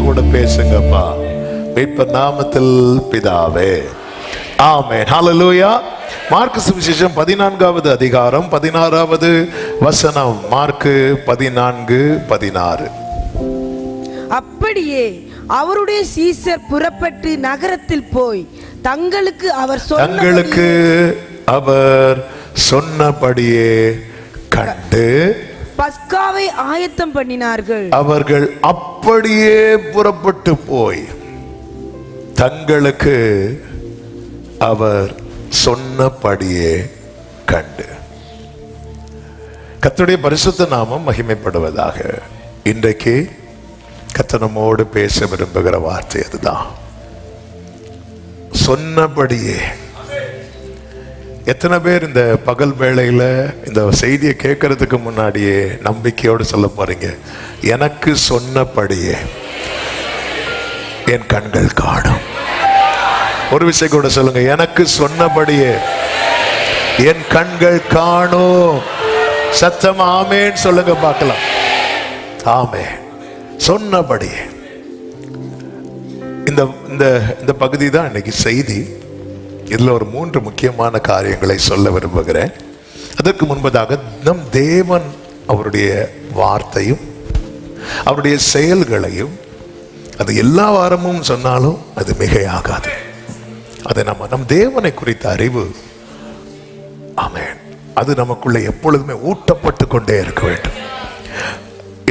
கூட பேசுங்கப்பா. மீட்பர் நாமத்தில் பிதாவே, ஆமென். ஹல்லேலூயா. மார்க்கு சுவிசேஷம் 14வது அதிகாரம் 16வது வசனம். மார்க்கு 14:16. அப்படியே அவருடைய சீசர் புறப்பட்டு நகரத்தில் போய் தங்களுக்கு அவர் சொன்னபடியே கண்டு பஸ்காவை ஆயத்தம் பண்ணினார்கள். அவர்கள் அப்படியே புறப்பட்டு போய் தங்களுக்கு அவர் சொன்னபடியே கண்டு. கர்த்தருடைய பரிசுத்த நாமம் மகிமைப்படுவதாக. இன்றைக்கு கர்த்தர் நம்மோடு பேச விரும்புகிற வார்த்தை அதுதான், சொன்னபடியே. எத்தனை பேர் இந்த பகல் வேளையில இந்த செய்தியை கேட்கறதுக்கு முன்னாடியே நம்பிக்கையோடு சொல்ல போறீங்க, எனக்கு சொன்னபடியே என் கண்கள் காணும்? ஒரு விஷயம் கூட சொல்லுங்க, எனக்கு சொன்னபடியே என் கண்கள் காணும். சத்தம் ஆமேன் சொல்லுங்க பார்க்கலாம். ஆமே, சொன்னபடியே. இந்த பகுதி தான் இன்னைக்கு செய்தி. இதுல ஒரு 3 முக்கியமான காரியங்களை சொல்ல விரும்புகிறேன். அதற்கு முன்பதாக நம் தேவன் அவருடைய வார்த்தையும் அவருடைய செயல்களையும் அது எல்லா வாரமும் சொன்னாலும் அது மிகையாகாது. அதை நம் தேவனை குறித்த அறிவு, ஆமென், அது நமக்குள்ள எப்பொழுதுமே ஊட்டப்பட்டு கொண்டே இருக்க வேண்டும்.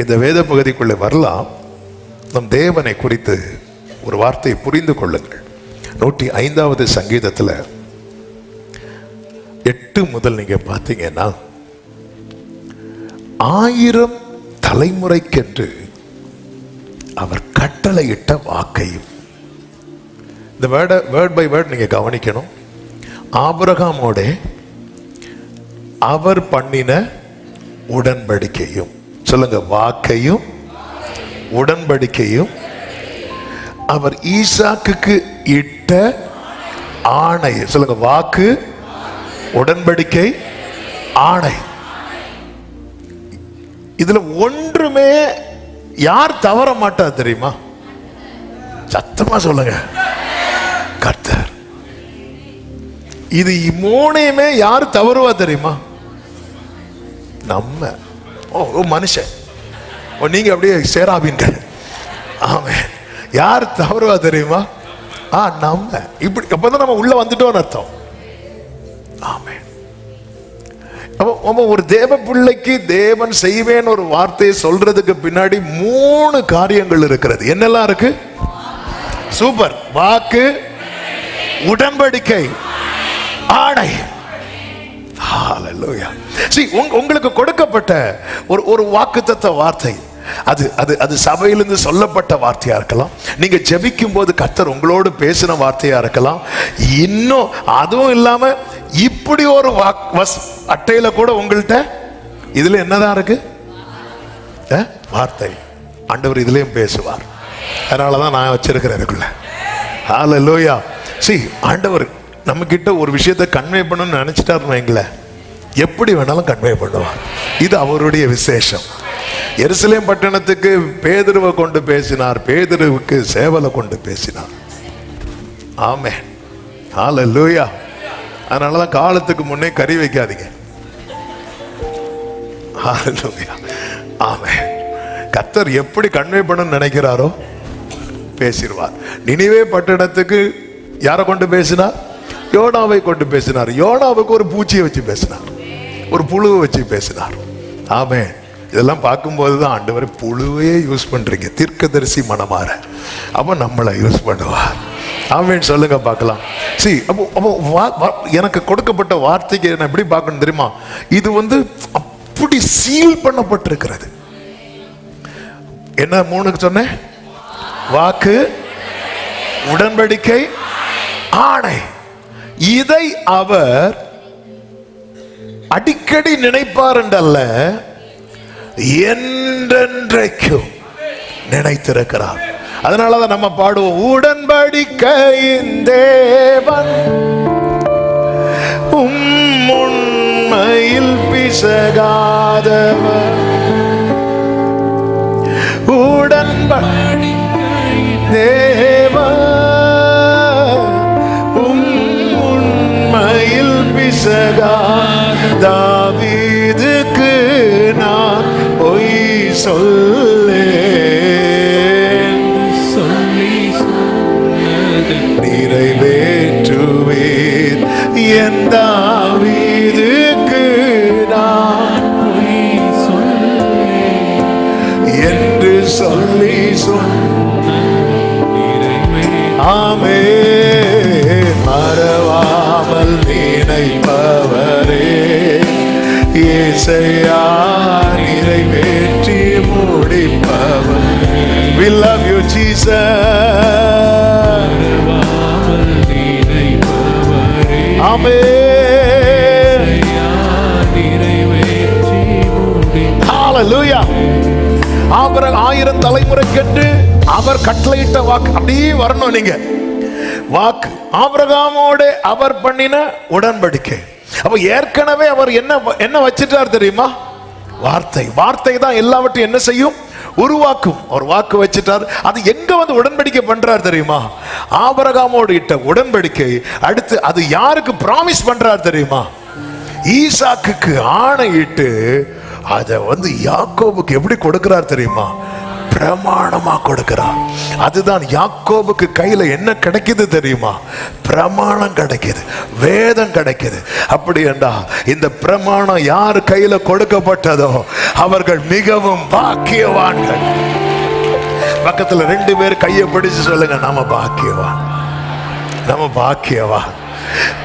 இந்த வேத பகுதிக்குள்ளே வரலாம். நம் தேவனை குறித்து ஒரு வார்த்தையை புரிந்து கொள்ளுங்கள். 105வது சங்கீதத்துல 8 முதல் நீங்க பார்த்தீங்கன்னா, 1000 தலைமுறைக்கென்று அவர் கட்டளையிட்ட வாக்கையும். இந்த வேர்ட் பை வேர்ட் நீங்க கவனிக்கணும். ஆபிரகாமோட அவர் பண்ணின உடன்படிக்கையும், சொல்லுங்க, வாக்கையும் உடன்படிக்கையும், அவர் ஈசாக்குக்கு இட்ட ஆணை, சொல்லுங்க, வாக்கு, உடன்படிக்கை, ஆணை. இதுல ஒன்றுமே யார் தவற மாட்டா தெரியுமா? சத்தமா சொல்லுங்க, கர்த்தர். இது 3யுமே யார் தவறுவா தெரியுமா? நம்ம. ஓ மனுஷன், நீங்க அப்படியே சேராபீன்கள். ஆமென். யார் தவறுவா தெரியுமா? நம்ம. இப்படி அப்பதான் நம்ம உள்ள வந்துட்டோம்னு அர்த்தம். ஆமென். அப்ப ஒரு தேவ பிள்ளைக்கு தேவன் செய்வேன் ஒரு வார்த்தையை சொல்றதுக்கு பின்னாடி 3 காரியங்கள் இருக்கிறது. என்னெல்லாம் இருக்கு? சூப்பர். வாக்கு, உடன்படிக்கை, ஆணை. ஹல்லேலூயா. See, உங்களுக்கு கொடுக்கப்பட்ட ஒரு வாக்குத்தத்த வார்த்தை, அது சபையிலிருந்து சொல்லப்பட்ட வார்த்தையா இருக்கலாம். நீங்க ஜெபிக்கும் போது கர்த்தர் உங்களோடு பேசின வார்த்தையா இருக்கலாம். இன்னும் அதுவும் இல்லாம இப்படி ஒரு அட்டையில கூட உங்கள்கிட்ட இதுல என்னதான் இருக்கு? வார்த்தை. ஆண்டவர் இதுலயும் பேசுவார். அதனாலதான் நான் வச்சிருக்கிறேன் இதுக்குள்ள. ஹல்லேலூயா. See, ஆண்டவர் நம்ம கிட்ட ஒரு விஷயத்தை கன்வே பண்ணணும்னு நினைச்சிட்டாருன்னு வைங்களேன், எப்படி வேணாலும் கன்வே பண்ணுவார். இது அவருடைய விசேஷம். எருசலேம் பட்டணத்துக்கு பேதுருவை கொண்டு பேசினார், பேதுருவுக்கு சேவலை கொண்டு பேசினார். ஆமென். ஹல்லேலூயா. அதனாலதான் காலத்துக்கு முன்னே கறி வைக்காதீங்க. ஹல்லேலூயா. ஆமென். கர்த்தர் எப்படி கன்வே பண்ணணும்னு நினைக்கிறாரோ பேசிடுவார். நினிவே பட்டணத்துக்கு யாரை கொண்டு பேசினார்? யோனாவை கொண்டு பேசினார். யோனாவுக்கு ஒரு பூச்சியை வச்சு பேசினார், ஒரு புழுவை வச்சு பேசினார். ஆமென். இதெல்லாம் பார்க்கும்போது தான் ஆண்டவர் புழுவையே யூஸ் பண்றீங்க, தீர்க்கதரிசி மனமாற, அப்ப நம்மளை யூஸ் பண்ணுவார். ஆமென் சொல்லுங்க பார்க்கலாம். See, அப்போ எனக்கு கொடுக்கப்பட்ட வார்த்தைக்கு நான் எப்படி பார்க்கணும் தெரியுமா? இது அப்படி சீல் பண்ணப்பட்டிருக்கிறது. என்ன 3 சொன்னேன்? வாக்கு, உடன்படிக்கை, ஆணை. இதை அவர் அடிக்கடி நினைப்பார் என்றல்ல, என்றென்றைக்கும் நினைத்திருக்கிறார். அதனாலதான் நம்ம பாடுவோம், உடன்படிக்கையின் தேவன் உண்மையில் பிசகாதவர், உடன்படிக்கை தாவீதுக்கு நான் பொய் சொல்லேன், நிறைவேற்றுவேன். என் தாவீதுக்கு நான் என்று சொல்லி ஆமே. மறவாமல் நினைப்பவரே இயேசையா, நிறைவேற்றி முடிப்பவர். We love you Jesus. Amen. Hallelujah. Abraham 1000 தலைமுறைக்கென்று அவர் கட்டளையிட்ட வாக்கு அப்படியே வரணும். நீங்க வாக்கு ஆபிரகாமோடு அவர் பண்ணின உடன்படிக்கை. அப்ப ஏற்கனவே அவர் என்ன வச்சிட்டார் தெரியுமா? வார்த்தை. வார்த்தை தான் எல்லாவற்றையும் என்ன செய்யும்? உருவாக்கும். அவர் வாக்கு வச்சிட்டார். அது எங்க வந்து உடன்படிக்கை பண்றார் தெரியுமா? ஆபிரகாமோடு இட்ட உடன்படிக்கை. அடுத்து அது யாருக்கு பிராமிஸ் பண்றார் தெரியுமா? ஈசாக்குக்கு ஆணையிட்டு அதை வந்து யாக்கோபுக்கு எப்படி கொடுக்கிறார் தெரியுமா? பிரமாணமா கொடுக்கிறார். அதுதான் யாக்கோபுக்கு கையில என்ன கிடைக்குது தெரியுமா? பிரமாணம் கிடைக்குது, வேதம் கிடைக்குது. அப்படி என்றா இந்த பிரமாணம் யார் கையில கொடுக்கப்பட்டதோ அவர்கள் மிகவும் பாக்கியவான்கள். பக்கத்துல 2 பேர் கையை பிடிச்சு சொல்லுங்க, நாம பாக்கியவான், நம்ம பாக்கியவான்.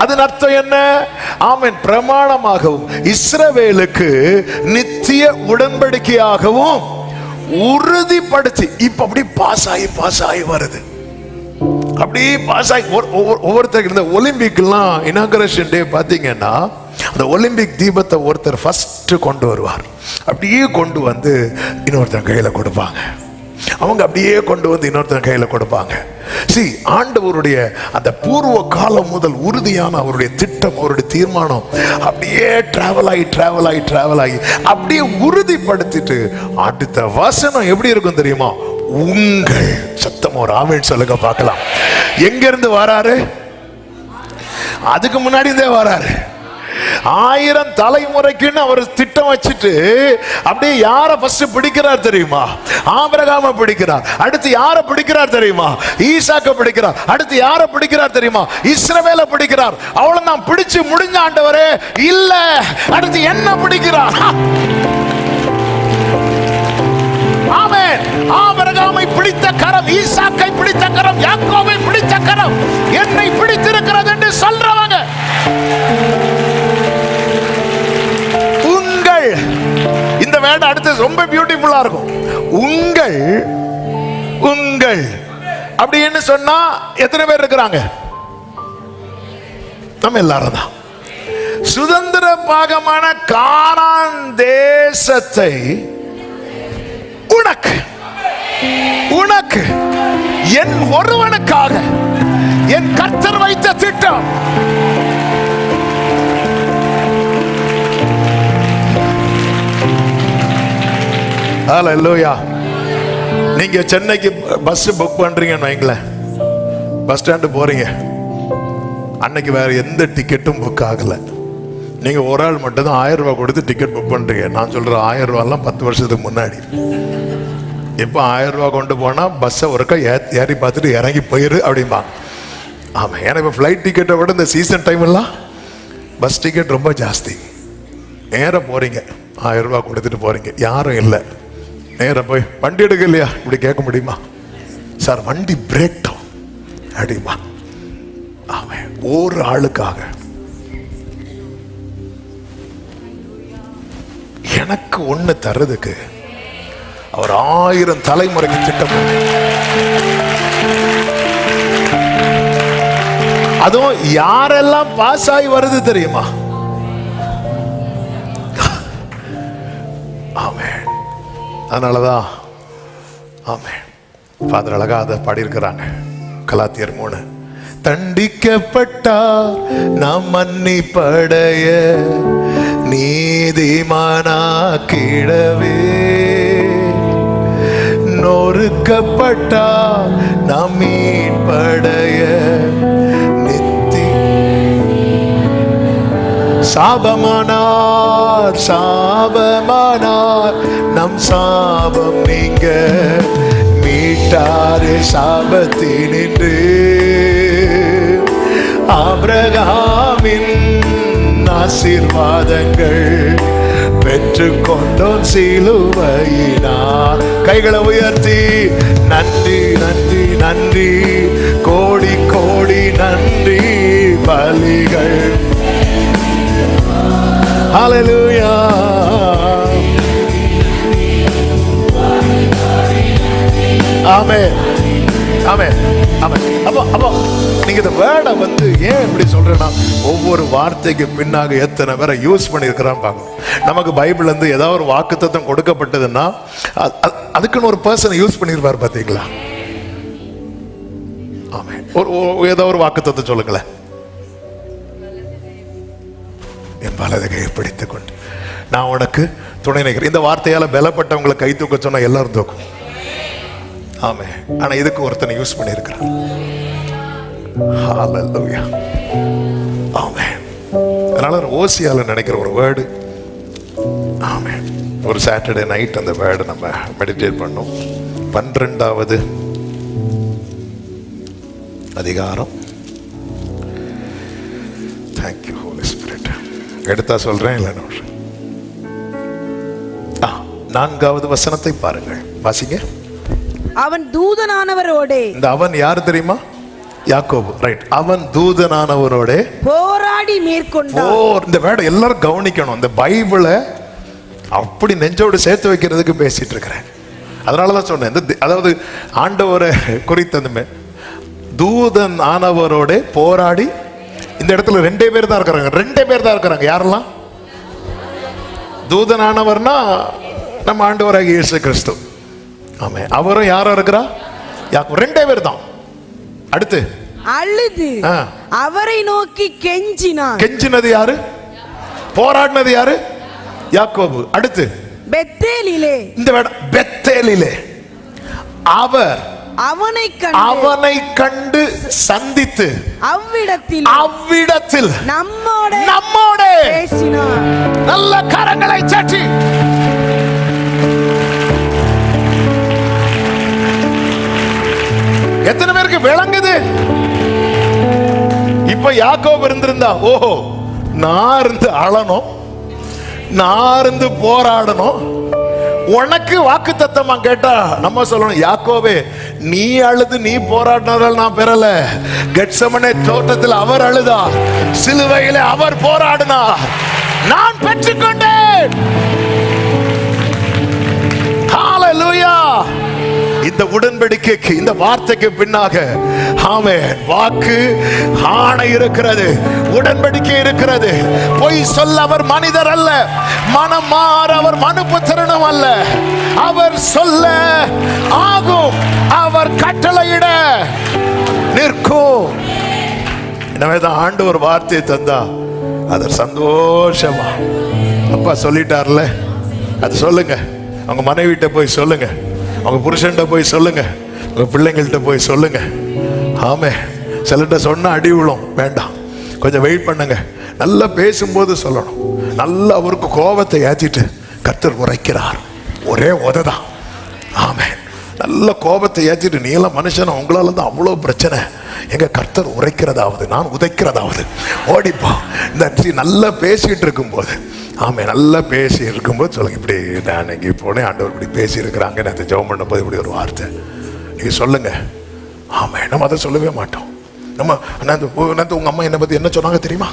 அதன் அர்த்தம் என்ன? ஆமென். பிரமாணமாகவும் இஸ்ரவேலுக்கு நித்திய உடன்படிக்கையாகவும் உறுதிப்படுத்தி இப்ப அப்படி பாஸ் ஆகி வருது. அப்படி பாஸ் ஆகி ஒவ்வொருத்தருக்கு இந்த ஒலிம்பிக்லாம் இனாகரேஷன் டே பாத்தீங்கன்னா அந்த ஒலிம்பிக் தீபத்தை ஒருத்தர் ஃபர்ஸ்ட் கொண்டு வருவார். அப்படியே கொண்டு வந்து இன்னொருத்தர் கையில கொடுப்பாங்க. அவங்க அப்படியே கொண்டு வந்து இன்னொருத்தர் கையில கொடுப்பாங்க. ஆண்டவருடைய அந்த பூர்வ காலம் முதல் உறுதியான அவருடைய திட்டம், அவருடைய தீர்மானம் அப்படியே டிராவல் ஆகி அப்படியே உறுதிப்படுத்திட்டு அடுத்த வசனம் எப்படி இருக்கும் தெரியுமா? உங்கள் சத்தம் ஒரு ஆமென் சொல்லுங்க பார்க்கலாம். எங்க இருந்து வராரு? அதுக்கு முன்னாடி இருந்தே வராரு. 1000 தலைமுறைக்குன்னு அவர் திட்டம் வச்சுட்டு அப்படியே யார ஃபர்ஸ்ட் பிடிக்கிறார் தெரியுமா? ஆபிரகாமை பிடிக்கிறார். அடுத்து யார பிடிக்கிறார் தெரியுமா? ஈசாக்க பிடிக்கிறார். அடுத்து யார பிடிக்கிறார் தெரியுமா? இஸ்ரவேலை பிடிக்கிறார். அவ்வளவுதான், பிடிச்சு முடிஞ்ச ஆண்டவரே இல்ல, அடுத்து என்ன பிடிக்கிறார்? ஆமென். ஆபிரகாமை பிடித்த கரம், ஈசாக்கை பிடித்த கரம், யாக்கோபை பிடித்த கரம் என்னை பிடித்திருக்கிறது என்று சொல்றவங்க. இந்த வேர்ட் அடுத்து ரொம்ப பியூட்டிஃபுல்லா இருக்கும். உங்கள் அப்படின்னு சொன்னா எத்தனை பேர் இருக்கிறாங்க? நம்ம எல்லாரும் தான். சுதந்திர பாகமான கானான் தேசத்தை உனக்கு என் ஒருவனுக்காக என் கர்த்தர் வைத்த திட்டம். ஹல்லேலூயா. நீங்க சென்னைக்கு பஸ் புக் பண்றீங்கன்னு வைங்களேன், பஸ் ஸ்டாண்டு போறீங்க, அன்னைக்கு வேற எந்த டிக்கெட்டும் புக் ஆகல. நீங்க ஒரு ஆள் மட்டும் தான் 1000 ரூபாய் கொடுத்து டிக்கெட் புக் பண்றீங்க. நான் சொல்றேன் 1000 ரூபாய்லாம் 10 வருஷத்துக்கு முன்னாடி. இப்போ 1000 ரூபாய் கொண்டு போனா பஸ்ஸை ஒருக்கா ஏறி பார்த்துட்டு இறங்கி போயிரு அப்படின்பா. ஆமா, ஏன்னா இப்போ ஃப்ளைட் டிக்கெட்டை விட இந்த சீசன் டைம் எல்லாம் பஸ் டிக்கெட் ரொம்ப ஜாஸ்தி. நேராக போறீங்க, 1000 ரூபாய் கொடுத்துட்டு போறீங்க, யாரும் இல்லை. நேராக போய் வண்டி எடுக்க இல்லையா இப்படி கேட்க முடியுமா? சார் வண்டி பிரேக் டவுன் அப்படிமா. ஆமாம், ஒரு ஆளுக்காக எனக்கு ஒண்ணு தர்றதுக்கு அவர் 1000 தலைமுறைக்கு திட்டம். அதுவும் யாரெல்லாம் பாஸ் ஆகி வருது தெரியுமா? ஆமென். அதனாலதான் ஆமென் ஃபாதர் அழகா அதை பாடியிருக்கிறாங்க. கலாத்தியர் 3. தண்டிக்கப்பட்டார் நாம் மன்னிப்படைய நீதிமானாக்கிடவே, நொறுக்கப்பட்டார் நாம் மீட்படைய சாபமானார் சாபமானார் நம் சாபம் நீங்க மீட்டாரே சாபத்தினின்று. ஆபிரகாமின் ஆசீர்வாதங்கள் பெற்றுக்கொண்டோம் சிலுவையினார். கைகளை உயர்த்தி நன்றி நன்றி நன்றி கோடி கோடி நன்றி பலிகள். ஹல்லேலூயா. ஆமென் ஆமென் ஆமென். அப்போ நீங்க இந்த வேர்டை வந்து ஏன் இப்படி சொல்றேன்னா, ஒவ்வொரு வார்த்தைக்கு பின்னாக எத்தனை பேரை யூஸ் பண்ணியிருக்கிறான்னு பார்க்கணும். நமக்கு பைபிள்ல இருந்து ஏதாவது ஒரு வாக்குத்தத்தம் கொடுக்கப்பட்டதுன்னா அதுக்குன்னு ஒரு பர்சனை யூஸ் பண்ணிருப்பார் பார்த்தீங்களா? ஆமென். ஏதோ ஒரு வாக்குத்தத்தம் சொல்லுங்களேன். என் வலது கையை பிடித்துக் கொண்டு நான் உனக்கு துணை நிற்கிறேன். இந்த வார்த்தையால பலப்பட்டவங்களை கை தூக்க சொன்னா எல்லாரும் தூக்கும். ஆமே. ஆனா இதுக்கு ஒருத்தனை யூஸ் பண்ணியிருக்கிறான். ஹல்லேலூயா. ஆமென். அதனால ஓசியால நினைக்கிற ஒரு வேர்டு. ஆமென். ஒரு சாட்டர்டே நைட் அந்த வேர்டு நம்ம மெடிடேட் பண்ணோம். 12வது அதிகாரம். Thank you holy spirit. எடுத்தா சொல்றேன் இல்லைன்னு 4வது வசனத்தை பாருங்கள், வாசிங்க. அவன் தூதனானவரோடே. இந்த அவன் யார் தெரியுமா? யாக்கோபு. ரைட். அவன் தூதனானவரோட போராடி மேற்கொண்டான். இந்த வேர்டை எல்லாரும் கவனிக்கணும். இந்த பைபிளை அப்படி நெஞ்சோடு சேர்த்து வைக்கிறதுக்கு பேசிட்டு இருக்கிறேன். அதனாலதான் சொன்னேன். அதாவது ஆண்டவரை குறித்த அந்த தூதன் ஆனவரோட போராடி. இந்த இடத்துல 2 பேர் தான் இருக்கிறாங்க. 2 பேர் தான் இருக்கிறாங்க. யாரெல்லாம்? தூதனானவர்னா நம்ம ஆண்டவராகிய இயேசு கிறிஸ்து. ஆமே. அவரும் யாரும் இருக்கிறா? 2 பேர் தான். அடுத்து அழுது அவரை நோக்கி கெஞ்சினான். கெஞ்சினது யாரு? போராடினது யாரு? யாக்கோபு. அடுத்து பெத்தேலிலே. இந்த பெத்தேலிலே அவர் அவனை கண்டு சந்தித்து அவ்விடத்தில் நம்மோட பேசினார். நல்ல கரங்களை தட்டி எத்தனை பேருக்கு விளங்குது? இப்ப யாக்கோபு இருந்திருந்தா, ஓஹோ நான் இருந்து அழணும், நான் இருந்து போராடணும். உனக்கு வாக்கு தத்தமா கேட்டா நம்ம சொல்லணும், யாக்கோபே நீ அழுது நீ போராடினதால் நான் பெறல. கெத்செமனே தோட்டத்தில் அவர் அழுதார், சிலுவையிலே அவர் போராடினார், நான் பெற்றுக்கொண்டேன். ஹல்லேலூயா. இந்த உடன்படிக்கைக்கு, இந்த வார்த்தைக்கு பின்னாக ஆமென் வாக்கு ஆணை இருக்கிறது, உடன்படிக்கை இருக்கிறது. பொய் சொல்ல அவர் மனிதர் அல்ல, மனம் மாற அவர் மனுபுத்திரனும் அல்ல. அவர் சொல்ல ஆகும், அவர் கட்டளையிட நிற்கும். எனவேதான் ஆண்டு ஒரு வார்த்தையை தந்தா அது சந்தோஷமா, அப்பா சொல்லிட்டார்ல அது சொல்லுங்க. அவங்க மனைவிட்ட போய் சொல்லுங்க, அவங்க புருஷன்கிட்ட போய் சொல்லுங்க, உங்க பிள்ளைங்கள்ட்ட போய் சொல்லுங்க. ஆமே. சிலர்கிட்ட சொன்னா அடி விழும், வேண்டாம், கொஞ்சம் வெயிட் பண்ணுங்க. நல்லா பேசும்போது சொல்லணும். நல்லா அவருக்கு கோபத்தை ஏற்றிட்டு கர்த்தர் உரைக்கிறார், ஒரே உததான். ஆமே. நல்ல கோபத்தை ஏற்றிட்டு நீலாம் மனுஷன், உங்களால தான் அவ்வளோ பிரச்சனை, எங்க கர்த்தர் உரைக்கிறதாவது நான் உதைக்கிறதாவது ஓடிப்போ. இந்த நல்லா பேசிட்டு இருக்கும்போது, ஆமே நல்லா பேசி இருக்கும்போது சொல்லுங்க, இப்படி நான் இங்கே போனேன், ஆண்டவர் இப்படி பேசி இருக்கிறாங்க, நான் ஜெபம் பண்ணும் போது இப்படி ஒரு வார்த்தை நீங்க சொல்லுங்க. ஆமே. நம்ம அதை சொல்லவே மாட்டோம். நம்ம உங்க அம்மா என்னை பத்தி என்ன சொன்னாங்க தெரியுமா?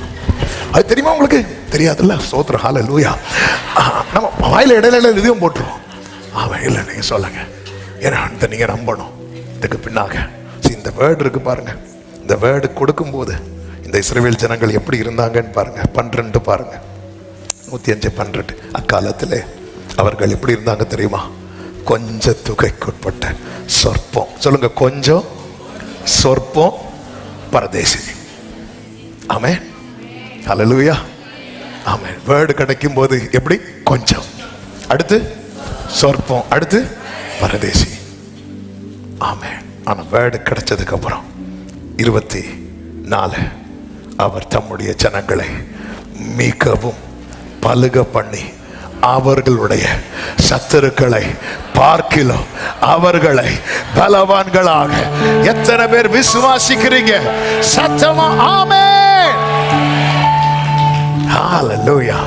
அது தெரியுமா உங்களுக்கு? தெரியாதுல்ல. ஸ்தோத்திரம். ஹல்லேலூயா. நம்ம வாயில இடையில இதையும் போட்டுருவோம். ஆமா. இல்லை நீங்க சொல்லுங்க, ஏன்னா நீங்க நம்பணும். இதுக்கு பின்னாக இந்த வேர்டு இருக்கு பாருங்க. இந்த வேர்டு கொடுக்கும்போது இந்த இஸ்ரவேல் ஜனங்கள் எப்படி இருந்தாங்கன்னு பாருங்க. 12 பாருங்க, 105:12. அக்காலத்திலே அவர்கள் எப்படி இருந்தாங்க தெரியுமா? கொஞ்ச தொகைக்குட்பட்ட சொற்பம். சொல்லுங்க, கொஞ்சம், சொற்பம், பரதேசி. ஆமென். ஹல்லேலூயா. ஆமென். வேர்டு கிடைக்கும் போது எப்படி? கொஞ்சம், அடுத்து சொற்பம், அடுத்து பரதேசி. ஆமென். ஆனா வேர்டு கிடைச்சதுக்கு அப்புறம் 24 அவர் தம்முடைய ஜனங்களை மிகவும் பலுக பண்ணி அவர்களுடைய சத்துருக்களை பார்க்கிலும் அவர்களை பலவான்களாக. எத்தனை பேர் விசுவாசிக்கிறீங்க? சத்தமா ஆமென். ஹalleluya.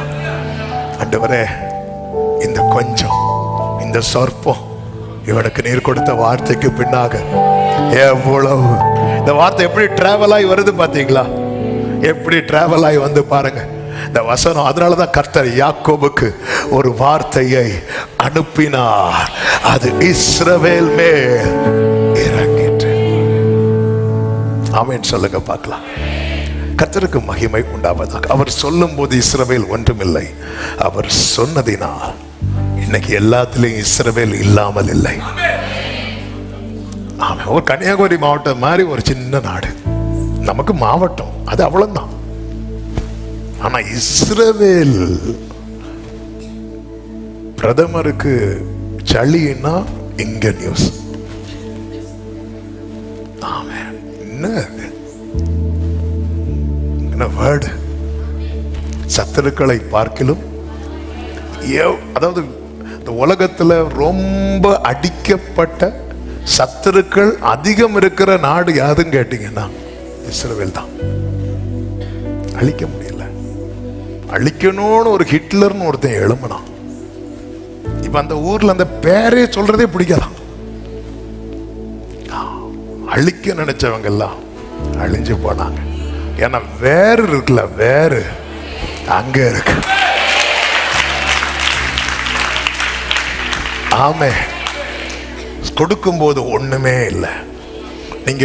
ஆண்டவரே, இந்த கொஞ்சம், இந்த சொற்பம், இவனுக்கு நீர் கொடுத்த வார்த்தைக்கு பின்னாக எவ்வளவு, இந்த வார்த்தை எப்படி டிராவல் ஆகி வருது பாத்தீங்களா? எப்படி டிராவல் ஆகி வந்து பாருங்க இந்த வசனம். அதனாலதான் கர்த்தர் யாக்கோபுக்கு ஒரு வார்த்தையை அனுப்பினார், அது இஸ்ரவேல் மேல் இறங்கிற்று. ஆமென் சொல்லுங்க பார்க்கலாம். கர்த்தருக்கு மகிமை உண்டாவதாக. அவர் சொல்லும் போது இஸ்ரவேல் ஒன்றுமில்லை, அவர் சொன்னதினால் இன்னைக்கு எல்லாத்திலையும் இஸ்ரவேல் இல்லாமல் இல்லை. ஆமா, ஒரு கன்னியாகுமரி மாவட்டம் மாதிரி ஒரு சின்ன நாடு, நமக்கு மாவட்டம் அது அவ்வளவுதான். ஆனா இஸ்ரவேல் பிரதமருக்கு சளின்னா இங்க நியூஸ். என்ன வேர்டு? சத்துருக்களை பார்க்கிலும், அதாவது இந்த உலகத்துல ரொம்ப அடிக்கப்பட்ட சத்துருக்கள் அதிகம் இருக்கிற நாடு யாதுன்னு கேட்டீங்கன்னா இஸ்ரவேல் தான். அழிக்க முடியல. அழிக்கணும்னு ஒரு ஹிட்லர்னு ஒருத்தன் எழும்பினான். இப்ப அந்த ஊர்ல அந்த பேரே சொல்றதே பிடிக்கலாம். அழிக்க நினைச்சவங்க எல்லாம் அழிஞ்சு போனாங்க. ஏன்னா வேறு இருக்குல்ல, வேறு அங்க இருக்கு. ஆமே, கொடுக்கும் போது ஒண்ணுமே இல்லை. நீங்க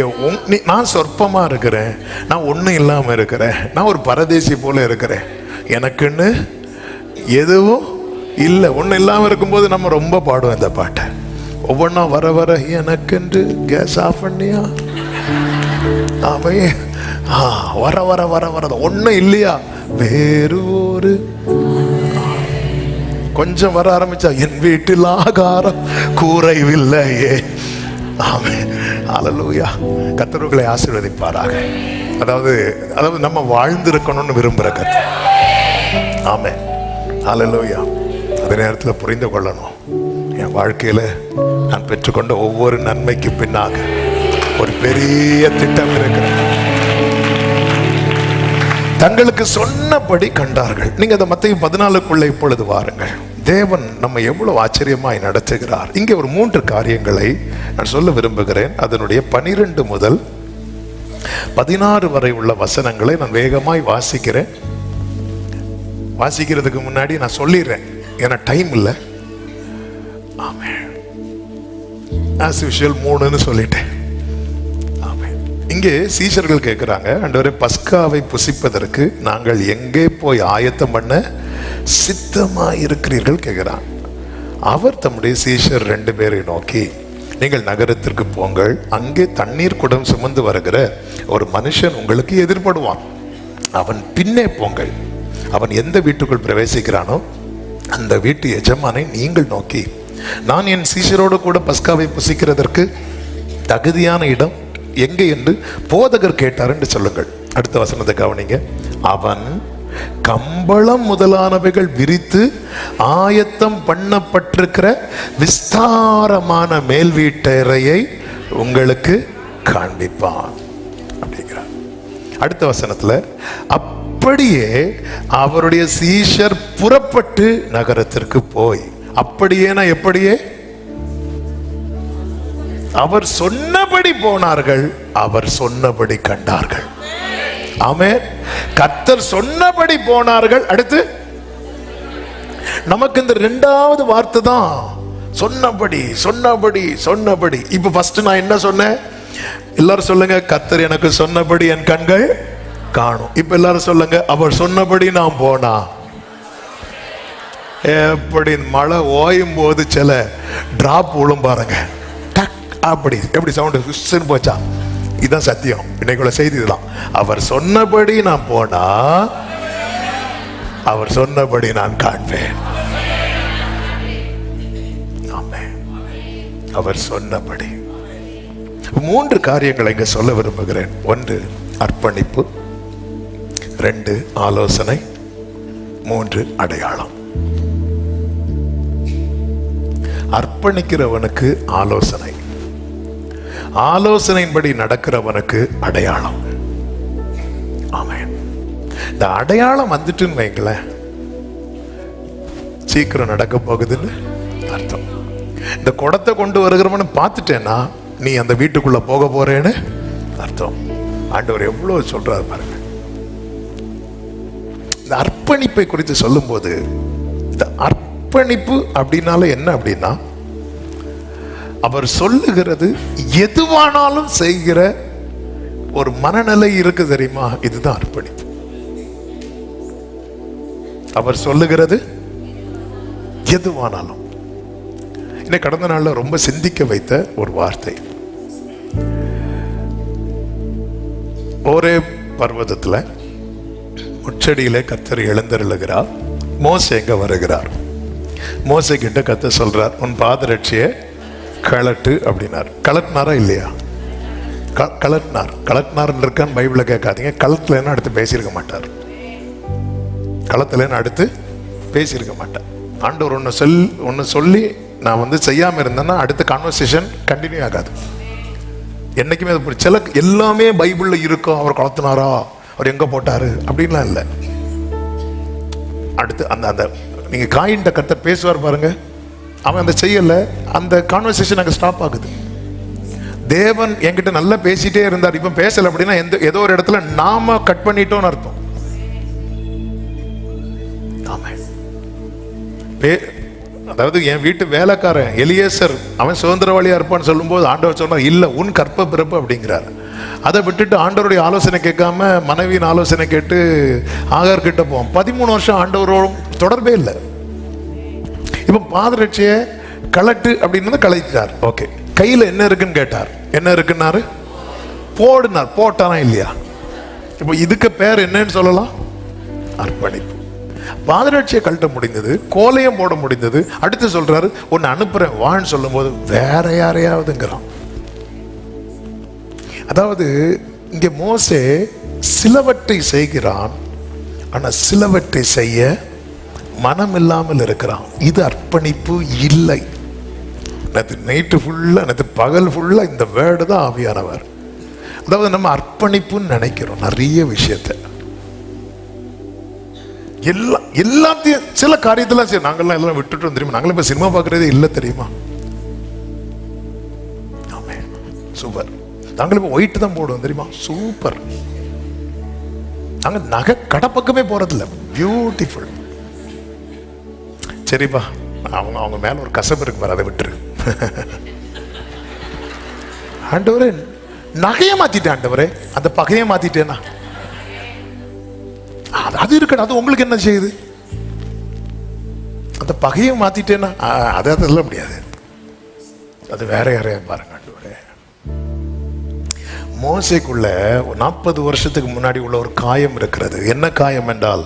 நான் சொற்பமா இருக்கிறேன், நான் ஒண்ணும் இல்லாம இருக்கிறேன், நான் ஒரு பரதேசி போல இருக்கிறேன், எனக்குன்னு எதுவும் இல்லை. ஒன்றும் இல்லாமல் இருக்கும்போது நம்ம ரொம்ப பாடுவோம் இந்த பாட்டை. ஒவ்வொன்றா வர வர எனக்கென்று கேஸ் ஆஃப் பண்ணியா, ஆமே, வர வர வர வர ஒன்றும் இல்லையா, வேறு ஒரு கொஞ்சம் வர ஆரம்பிச்சா என் வீட்டில் ஆகாரம் கூரைவில்லையே. ஆமே, ஹல்லேலூயா. கர்த்தர்களை ஆசீர்வதிப்பாராக. அதாவது நம்ம வாழ்ந்திருக்கணும்னு விரும்புகிற கர்த்தர். ஆமே, ஹல்லேலூயா. அதே நேரத்தில் புரிந்து கொள்ளணும், என் வாழ்க்கையில் நான் பெற்றுக்கொண்ட ஒவ்வொரு நன்மைக்கு பின்னாக ஒரு பெரிய திட்டம் இருக்கிறது. தங்களுக்கு சொன்னபடி கண்டார்கள். நீங்க அந்த மத்தேயு 14 இப்பொழுது வாருங்கள். தேவன் நம்ம எவ்வளவு ஆச்சரியமாய் நடத்துகிறார். இங்கே ஒரு 3 காரியங்களை நான் சொல்ல விரும்புகிறேன். அதனுடைய 12 முதல் 16 வரை உள்ள வசனங்களை நான் வேகமாய் வாசிக்கிறேன். வாசிக்கிறதுக்கு முன்னாடி நான் சொல்லிடுறேன், ஏன்னா டைம் இல்லை. ஆமென். as usual 3ன்னு சொல்லிட்டேன். ஆமென். இங்கே சீஷர்கள் கேட்கிறாங்க, ஆண்டவரே, பஸ்காவை புசிப்பதற்கு நாங்கள் எங்கே போய் ஆயத்தம் பண்ண சித்தமாயிருக்கிறீர்கள் கேட்கிறான். அவர் தம்முடைய சீஷர் 2 பேரை நோக்கி, நீங்கள் நகரத்திற்கு போங்கள், அங்கே தண்ணீர் குடம் சுமந்து வருகிற ஒரு மனுஷன் உங்களுக்கு எதிர்படுவான், அவன் பின்னே போங்கள். அவன் எந்த வீட்டுக்குள் பிரவேசிக்கிறானோ அந்த வீட்டு எஜமானை நீங்கள் நோக்கி, நான் என் சீஷரோடு கூட பஸ்காவை புசிக்கிறதற்கு தகுதியான இடம் எங்கே என்று போதகர் கேட்டார் என்று சொல்லுங்கள். அடுத்த வசனத்தை கவனிங்க. அவன் கம்பளம் முதலானவைகள் விரித்து ஆயத்தம் பண்ணப்பட்டிருக்கிற விஸ்தாரமான மேல் வீட்டறையை உங்களுக்கு காண்பிப்பான் அப்படிங்கிறார். அடுத்த வசனத்துல, அப்படியே அவருடைய சீஷர் புறப்பட்டு நகரத்திற்கு போய், அப்படியேனா எப்படியே, அவர் சொன்னபடி போனார்கள், அவர் சொன்னபடி கண்டார்கள். ஆமென். கர்த்தர் சொன்னபடி போனார்கள். அடுத்து நமக்கு இந்த 2வது வார்த்தை தான் சொன்னபடி சொன்னபடி சொன்னபடி. இப்ப ஃபர்ஸ்ட் நான் என்ன சொன்னேன்? எல்லாரும் சொல்லுங்க, கர்த்தர் எனக்கு சொன்னபடி என் கண்கள் காணும். இப்ப எல்லாரும் சொல்லுங்க, அவர் சொன்னபடி நான் போனா. எப்படி மழை ஓயும் போது சில டிராப் விழும் பாருங்க, டக் அப்படி எப்படி சவுண்ட் போச்சா? இதுதான் சத்தியம். இன்னைக்குள்ள செய்தி இதுதான். அவர் சொன்னபடி நான் போனா, அவர் சொன்னபடி நான் காண்பேன். ஆமென். அவர் சொன்னபடி 3 காரியங்களை இங்க சொல்ல விரும்புகிறேன். 1 அர்ப்பணிப்பு, 2 ஆலோசனை, 3 அடையாளம். அர்ப்பணிக்கிறவனுக்கு ஆலோசனை, ஆலோசனையின்படி நடக்கிறவனுக்கு அடையாளம். ஆமென். இந்த அடையாளம் வந்துட்டுன்னு வைங்களேன், சீக்கிரம் நடக்க போகுதுன்னு அர்த்தம். இந்த குடத்தை கொண்டு வருகிறவனு பார்த்துட்டேன்னா நீ அந்த வீட்டுக்குள்ள போக போறேன்னு அர்த்தம். ஆண்டவர் எவ்வளவு சொல்றாரு பாருங்க. இந்த அர்ப்பணிப்பை குறித்து சொல்லும் போது, இந்த அர்ப்பணிப்பு அப்படின்னால என்ன அப்படின்னா, அவர் சொல்லுகிறது எதுவானாலும் செய்கிற ஒரு மனநிலை இருக்கு தெரியுமா? இதுதான் அர்ப்பணிப்பு. அவர் சொல்லுகிறது எதுவானாலும். இன்னைக்கு கடந்த நாள்ல ரொம்ப சிந்திக்க வைத்த ஒரு வார்த்தை. ஒரே பர்வதத்துல முச்சடியிலே கர்த்தர் எழுந்தருளுகிறார். மோசே எங்க வருகிறார். மோசே கிட்ட கர்த்தர் சொல்றார், உன் பாதரட்சியை கழட்டு அப்படின்னார். கலட்டினாரா இல்லையா? கலட்டினார் இருக்கான்னு பைபிளை கேட்காதீங்க. களத்துலன்னு அடுத்து பேசியிருக்க மாட்டார். களத்துலன்னு அடுத்து பேசியிருக்க மாட்டார். ஆண்டவர் ஒன்று சொல்லி நான் செய்யாமல் இருந்தேன்னா அடுத்த கான்வர்சேஷன் கண்டினியூ ஆகாது. என்னைக்குமே அது சில எல்லாமே பைபிளில் இருக்கும். அவர் கலத்தினாரா, அவர் எங்கே போட்டாரு அப்படின்லாம் இல்லை. அடுத்து அந்த நீங்கள் காயின்ட்ட கர்த்தர் பேசுவார் பாருங்க, அவன் அந்த செய்யலை, அந்த கான்வர்சேஷன் அங்கே ஸ்டாப் ஆகுது. தேவன் என்கிட்ட நல்லா பேசிட்டே இருந்தார், இப்போ பேசலை அப்படின்னா ஏதோ ஒரு இடத்துல நாம கட் பண்ணிட்டோம்னு அர்த்தம். அதாவது என் வீட்டு வேலைக்காரன் எலியேசர் அவன் சுதந்திரவாளியா இருப்பான்னு சொல்லும்போது ஆண்டவர் சொன்னார், இல்லை உன் கற்ப பிறப்பு அப்படிங்கிறார். அதை விட்டுட்டு ஆண்டவருடைய ஆலோசனை கேட்காம மனைவியின் ஆலோசனை கேட்டு ஆகார் கிட்ட போவோம். 13 வருஷம் ஆண்டவரோட தொடர்பே இல்லை. இப்போ பாதரட்சிய கலட்டு அப்படின்னு கலைச்சார். ஓகே, கையில் என்ன இருக்குன்னு கேட்டார். என்ன இருக்குன்னாரு? போடுனார். போட்டானா இல்லையா? இப்போ இதுக்கு பேர் என்னன்னு சொல்லலாம்? அர்ப்பணிப்பு. பாதரட்சியை கழட்ட முடிந்தது, கோலையும் போட முடிந்தது. அடுத்து சொல்றாரு, உன்னை அனுப்புறேன் வான்னு சொல்லும் போது வேற யாரையாவதுங்கிறான். அதாவது இங்க மோசே சிலவற்றை செய்கிறான், ஆனா சிலவற்றை செய்ய மனம் இல்லாமல் இருக்கிறான். இது அர்ப்பணிப்பு இல்லை. நைட்டு ஃபுல்லா, நேற்று பகல் ஃபுல்லா இந்த வேர்டு தான் ஆவியானவர். அதாவது நம்ம அர்ப்பணிப்புன்னு நினைக்கிறோம் நிறைய விஷயத்தை, எல்லாத்தையும். சில காரியத்தெல்லாம் சரி நாங்கள்லாம் எல்லாம் விட்டுட்டோம் தெரியுமா? நாங்களும் இப்ப சினிமா பார்க்கறதே இல்லை தெரியுமா? சூப்பர். நாங்களும் இப்ப ஒயிட் தான் போடுவோம் தெரியுமா? சூப்பர். நாங்க நகை கடை பக்கமே போறதில்ல. பியூட்டிஃபுல். சரிப்பா, அவங்க மேல ஒரு கசப்பு இருக்கு பாரு, அதை விட்டுரு. ஆண்டவரே நகையை மாத்திட்டேன், ஆண்டவரே அந்த பகையை மாத்திட்டேனா? அது இருக்கணும். அது உங்களுக்கு என்ன செய்யுது? அந்த பகையை மாத்திட்டேன்னா அதை சொல்ல முடியாது. அது வேற யாரையா பாருங்க. மோசேக்குள்ள 40 வருஷத்துக்கு முன்னாடி உள்ள ஒரு காயம் இருக்கிறது. என்ன காயம் என்றால்,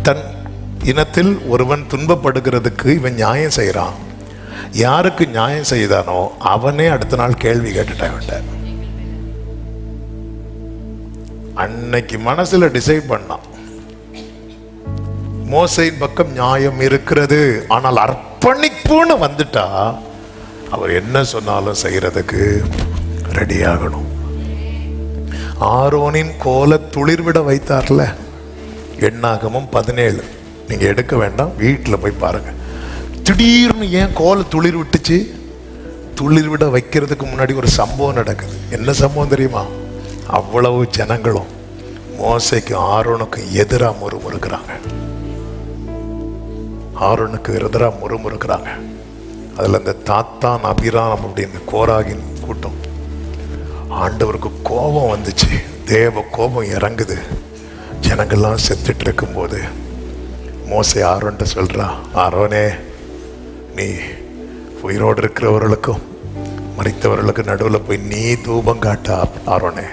தன் இனத்தில் ஒருவன் துன்பப்படுகிறதுக்கு இவன் நியாயம் செய்யறான். யாருக்கு நியாயம் செய்தானோ அவனே அடுத்த நாள் கேள்வி கேட்டுட்டான். அன்னைக்கு மனசுல டிசைட் பண்ணான், மோசேயின் பக்கம் நியாயம் இருக்கிறது. ஆனால் அர்ப்பணிப்புன்னு வந்துட்டா அவர் என்ன சொன்னாலும் செய்யறதுக்கு ரெடி ஆகணும். ஆரோனின் கோலை துளிர்விட வைத்தார்ல, எண்ணாகமம் 17. நீங்க எடுக்க வேண்டாம், வீட்டில் போய் பாருங்க. திடீர்னு ஏன் கோலை துளிர் விட்டுச்சு? துளிர் விட வைக்கிறதுக்கு முன்னாடி ஒரு சம்பவம் நடக்குது. என்ன சம்பவம் தெரியுமா? அவ்வளவு ஜனங்களும் மோசேக்கும் ஆரோனுக்கும் எதிராக முறுமுறுக்கிறாங்க. ஆரோனுக்கு எதிராக முறுமுறுக்கிறாங்க. அதில் இந்த தாத்தான் அபிராம் அப்படின்னு கோராகின் கூட்டம். ஆண்டவருக்கு கோபம் வந்துச்சு. தேவ கோபம் இறங்குது. ஜனங்கள்லாம் செத்துட்டு இருக்கும்போது மோசே ஆரோன்ட்ட சொல்றா, ஆரோனே நீ உயிரோடு இருக்கிறவர்களுக்கும் மரித்தவர்களுக்கு நடுவில் போய் நீ தூபம் காட்டா. ஆரோனே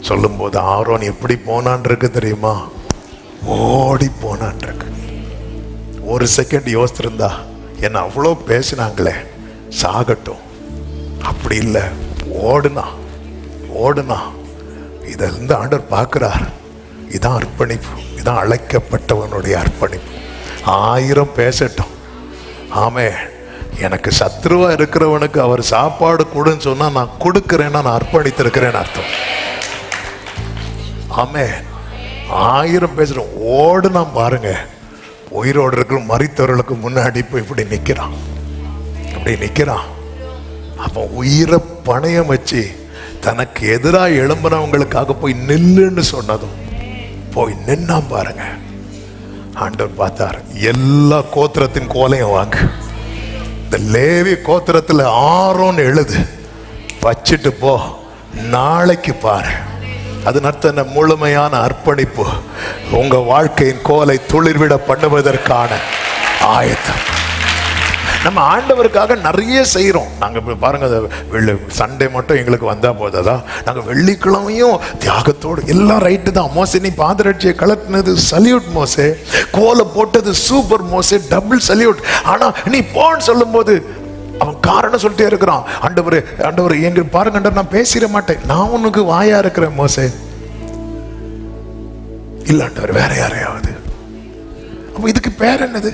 சொல்லும்போது ஆரோன் எப்படி போனான் இருக்கு தெரியுமா? ஓடி போனான் இருக்கு. ஒரு செகண்ட் யோசிச்சிருந்தா, என்ன அவ்வளோ பேசினாங்களே சாகட்டும், அப்படி இல்லை, ஓடுனா. இதிலிருந்து ஆண்டவர் பார்க்கிறார். இதான் அர்ப்பணிப்பு. இதுதான் அழைக்கப்பட்டவனுடைய அர்ப்பணிப்பு. 1000 பேசட்டும், ஆமே, எனக்கு சத்ருவா இருக்கிறவனுக்கு அவர் சாப்பாடு கொடுன்னு சொன்னா நான் கொடுக்கிறேன்னா நான் அர்ப்பணித்திருக்கிறேன்னு அர்த்தம். ஆமே, 1000 பேசுறோம். ஓடுனா பாருங்க, உயிரோடு இருக்கிற மரித்தவர்களுக்கு முன்னாடி போய் இப்படி நிக்கிறான், இப்படி நிக்கிறான். அப்போ உயிரை பணையம் வச்சு தனக்கு எதிராக எழும்புறவங்களுக்காக போய் நில்லுன்னு சொன்னதும் போய் நின்னா பாருங்க. ஆண்டவர் பார்த்தார், எல்லா கோத்திரத்தின் கோலையும் வாங்க, இந்த லேவி கோத்திரத்தில் ஆரோன்னு எழுது, வச்சுட்டு போ, நாளைக்கு பாரு. அது நர்த்தன முழுமையான அர்ப்பணிப்பு, உங்க வாழ்க்கையின் கோலை துளிர்விட பண்ணுவதற்கான ஆயத்தம். நம்ம ஆண்டவருக்காக நிறைய செய்கிறோம். நாங்கள் பாருங்க, சண்டே மட்டும் எங்களுக்கு வந்தா போதா, நாங்கள் வெள்ளிக்கிழமையும் தியாகத்தோடு எல்லாம் ரைட்டு தான். மோசே நீ பாதரட்சியை கலட்டினது சல்யூட் மோசே, கோலை போட்டது சூப்பர் மோசே, டபுள் சல்யூட். ஆனா நீ போன்னு சொல்லும் போது அவன் காரணம் சொல்லிட்டே இருக்கிறான். ஆண்டவர் ஆண்டவர் எங்க பாருங்க, நான் பேசிட மாட்டேன், நான் உனக்கு வாயா இருக்கிறேன் மோசே. இல்ல ஆண்டவர், வேற யாரையாவது. அப்ப இதுக்கு பேர் என்னது?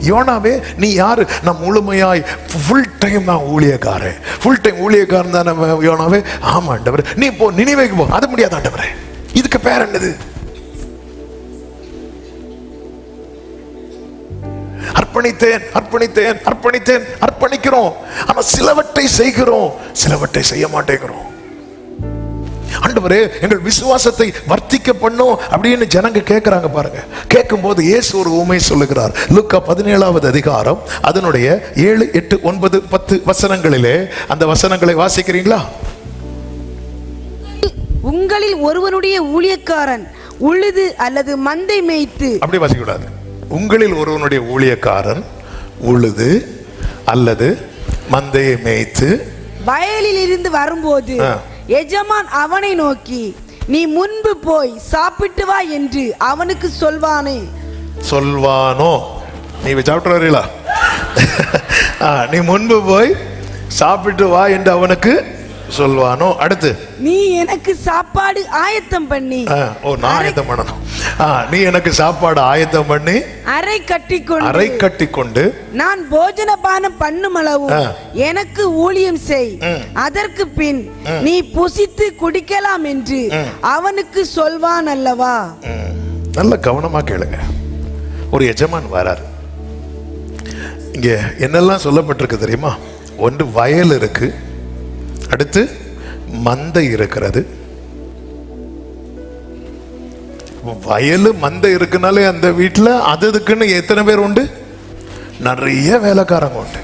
யோனாவே நீ யாரு? நான் முழுமையாய் ஃபுல் டைம் நான் ஊழியக்காரன், ஃபுல் டைம் ஊழியக்காரன் தான் யோனாவே. ஆமா ஆண்டவர், நீ போ நினிவேக்கு போ. அது முடியாது ஆண்டவரே. இதுக்கு பேர் என்னது? அர்ப்பணித்தேன் அர்ப்பணித்தேன் அர்ப்பணித்தேன் அர்ப்பணிக்கிறோம். ஆனா சிலவற்றை செய்கிறோம், சிலவற்றை செய்ய மாட்டேங்கிறோம். ஆண்டவரே எங்கள் விசுவாசத்தை வர்த்திக்க பண்ணும் அப்படின்னு ஜனங்க கேட்கிறாங்க பாருங்க. கேட்கும் போது இயேசு ஒரு உண்மை சொல்லுகிறார். லூக்கா 17வது அதிகாரம் அதனுடைய 7, 8, 9, 10 வசனங்களிலே அந்த வசனங்களை வாசிக்கிறீங்களா? உங்களில் ஒருவனுடைய ஊழியக்காரன் உழுது அல்லது மந்தை மேய்த்து, அப்படி வாசிக்க கூடாது. உங்களில் ஒருவனுடைய ஊழியக்காரன் உழுது அல்லது மந்தையை மேய்த்து வயலில் இருந்து வரும்போது எஜமான் அவனை நோக்கி நீ முன்பு போய் சாப்பிட்டு வா என்று அவனுக்கு சொல்வானோ? நீ சாப்பிட்டு வரீங்களா? நீ முன்பு போய் சாப்பிட்டு வா என்று அவனுக்கு சொல்வானோ? அடுத்து, நீ எனக்கு சாப்பாடு ஆயத்தம் பண்ணி, நான் ஆயத்தம் பண்ணணும். நீ எனக்கு சாப்பாடு ஆயத்தம் பண்ணி அறை கட்டி கொண்டு நான் போஜன பானம் பண்ணும் அளவு எனக்கு ஊழியம் செய். அதற்கு பின் நீ புசித்து குடிக்கலாம் என்று அவனுக்கு சொல்வான் அல்லவா? நல்ல கவனமா கேளுங்க. ஒரு எஜமான் வராரு. இங்க என்னெல்லாம் சொல்லப்பட்டிருக்கு தெரியுமா? ஒன்று வயல் இருக்கு, அடுத்து மந்தை இருக்கிறது. வயலு மந்தை இருக்குனாலே அந்த வீட்டில் அதுக்குன்னு எத்தனை பேர் உண்டு? நிறைய வேலைக்காரங்க உண்டு,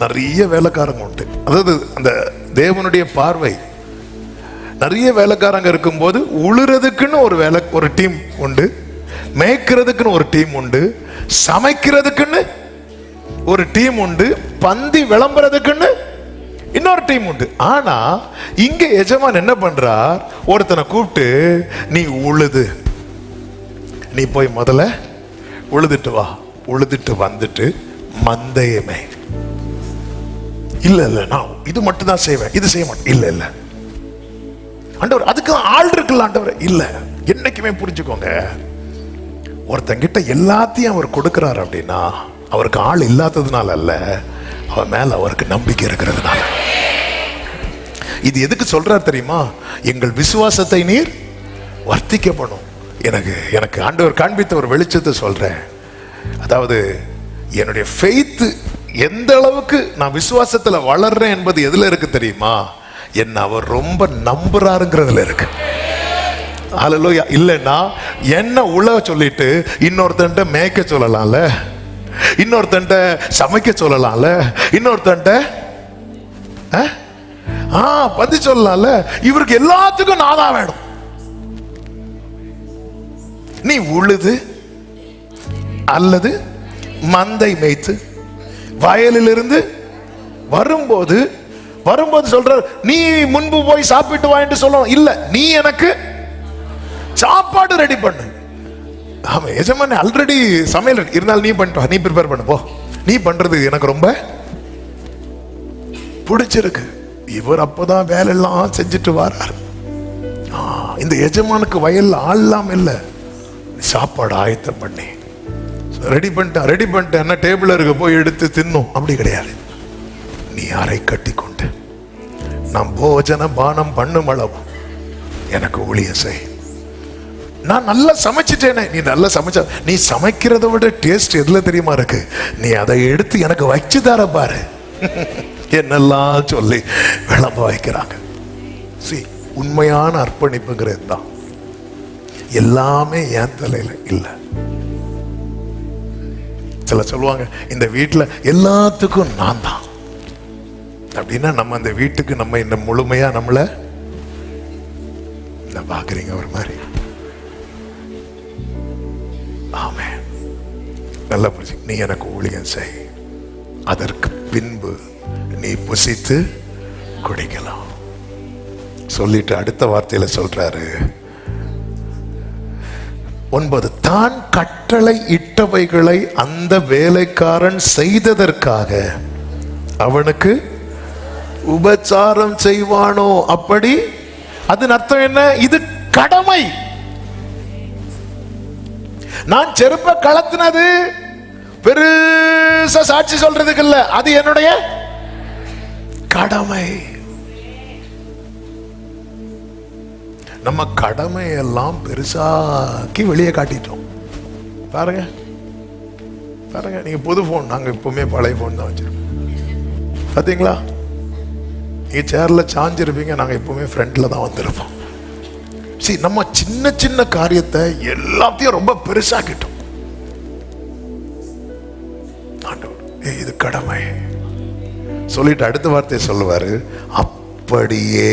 நிறைய வேலைக்காரங்க உண்டு. அதாவது அந்த தேவனுடைய பார்வை, நிறைய வேலைக்காரங்க இருக்கும்போது உழுறதுக்குன்னு ஒரு டீம் உண்டு, மேய்க்கிறதுக்குன்னு ஒரு டீம் உண்டு, சமைக்கிறதுக்குன்னு ஒரு டீம் உண்டு, பந்தி விளம்புறதுக்குன்னு இன்னொரு டீம் உண்டு. ஆனா இங்க எஜமான் என்ன பண்றார்? ஒருத்தனை கூப்பிட்டு நீ உழுது, நீ போய் முதல்ல உழுதுட்டு வா, உழுதுட்டு வந்துட்டு மந்தையமே. இல்ல இல்ல நான் இது மட்டும் தான் செய்வேன், இது செய்ய மாட்டேன். இல்ல இல்ல ஆண்டவர், அதுக்கு ஆள் இருக்குல்ல ஆண்டவர். இல்ல, என்னைக்குமே புரிஞ்சுக்கோங்க, ஒருத்தங்கிட்ட எல்லாத்தையும் அவர் கொடுக்கிறார் அப்படின்னா அவருக்கு ஆள் இல்லாததுனால அல்ல, அவன் மேல அவருக்கு நம்பிக்கை இருக்கிறதுனால. இது எதுக்கு சொல்றார் தெரியுமா? எங்கள் விசுவாசத்தை நீர் வர்த்திக்கப்படும். எனக்கு ஆண்டவர் காண்பித்த ஒரு வெளிச்சத்தை சொல்றேன். அதாவது என்னுடைய ஃபெய்த் எந்த அளவுக்கு நான் விசுவாசத்துல வளர்றேன் என்பது எதுல இருக்கு தெரியுமா? என்ன அவர் ரொம்ப நம்புறாருங்கிறதுல இருக்கு. ஹல்லேலூயா. இல்லைன்னா என்ன உழ சொல்லிட்டு இன்னொருத்தன்ட்ட மேய்க்க சொல்லலாம்ல, இன்னொருத்தன்ட்ட சமைக்க சொல்லலாம்ல, இன்னொருத்தன்ட்ட பத்தி சொல்லலாம்ல. இவருக்கு எல்லாத்துக்கும் நான் தான் வேணும். நீ உழுது அல்லது மந்தை மேய்த்து வயலிலிருந்து வரும்போது சொல்ற, நீ முன்பு போய் சாப்பிட்டு வா என்று சொல்லணும். இல்ல, நீ எனக்கு சாப்பாடு ரெடி பண்ணு. ஆமா, எஜமானே ஆல்ரெடி சமையல் இருந்தாலும் நீ பண்ணிட்டு, நீ ப்ரிப்பேர் பண்ணு போ. நீ பண்றது எனக்கு ரொம்ப பிடிச்சிருக்கு. இவர் அப்பதான் வேலையெல்லாம் செஞ்சுட்டு வரார். இந்த எஜமானுக்கு வயல்ல ஆள்லாம் இல்ல, சாப்பாடு ஆயத்தம் பண்ணி ரெடி பண்ணிட்டேன் என்ன டேபிள் இருக்க போய் எடுத்து தின்னும், அப்படி கிடையாது. நீ அறை கட்டி கொண்டு நான் போஜன பானம் பண்ணும் அளவு எனக்கு ஊழியம் செய். நான் நல்லா சமைச்சிட்டேனே, நீ நல்லா சமைச்ச, நீ சமைக்கிறத விட டேஸ்ட் எதுல தெரியுமா இருக்கு, நீ அதை எடுத்து எனக்கு வச்சு தர பாரு என்னெல்லாம் சொல்லி விளம்ப வைக்கிறாங்க. உண்மையான அர்ப்பணிப்புங்கிறது தான். எல்லாமே என் தலையில இல்லை. சில சொல்லுவாங்க இந்த வீட்டுல எல்லாத்துக்கும் நான் தான் அப்படின்னா, நம்ம அந்த வீட்டுக்கு நம்ம இந்த முழுமையா நம்மள பாக்குறீங்க ஒரு மாதிரி. ஆமே, நல்லா புரிஞ்சு. நீ எனக்கு ஊழியம் செய், அதற்கு பின்பு நீ புசித்து குடிக்கலாம் சொல்லிட்டு அடுத்த வார்த்தையில சொல்றாரு 9, தான் கட்டளை இட்டவைகளை அந்த வேலைக்காரன் செய்ததற்காக அவனுக்கு உபச்சாரம் செய்வானோ அப்படி. அதன் அர்த்தம் என்ன? இது கடமை. நான் செருப்ப கலத்தினது பெருசா சாட்சி சொல்றதுக்கு இல்ல, அது என்னுடைய கடமை. நம்ம கடமையெல்லாம் பெருசாக்கி வெளியே காட்டிட்டோம். பாருங்க பாருங்க, நீங்க புது போன், நாங்க எப்பவுமே பழைய போன் தான் வச்சிருக்கோம். பாத்தீங்களா, நீங்க சேர்ல சாஞ்சிருப்பீங்க, நாங்க எப்பவுமே ஃப்ரண்ட்ல தான் வந்திருப்போம். சரி, நம்ம சின்ன சின்ன காரியத்தை எல்லாத்தையும் ரொம்ப பெருசாக்கிட்டோம். இது கடமை சொல்லிட்டு அடுத்த வார்த்தையை சொல்லுவாரு, அப்படியே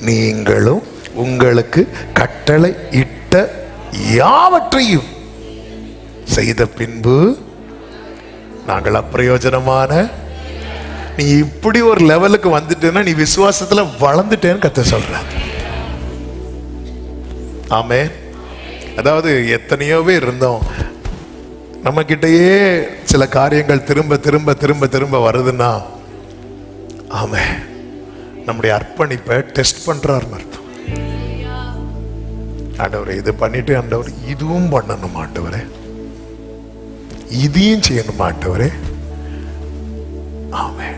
நீங்களும் உங்களுக்கு கட்டளை இட்ட யாவற்றையும் செய்த பின்பு நாங்கள் அப்பிரயோஜனமான. நீ இப்படி ஒரு லெவலுக்கு வந்துட்டேன்னா நீ விசுவாசத்துல வளர்ந்துட்டேன்னு கர்த்தர் சொல்ற. ஆமே. அதாவது எத்தனையோ பேர் இருந்தோம், நம்ம கிட்டயே சில காரியங்கள் திரும்ப திரும்ப திரும்ப திரும்ப வருதுன்னா, ஆமே, நம்முடைய அர்ப்பணிப்பை டெஸ்ட் பண்றாருன்னு அர்த்தம். ஆண்டவரே இது பண்ணிட்டு, ஆண்டவர் இதுவும் பண்ணணும் ஆண்டவரே, இதையும் செய்யணும் ஆண்டவரே. ஆமே.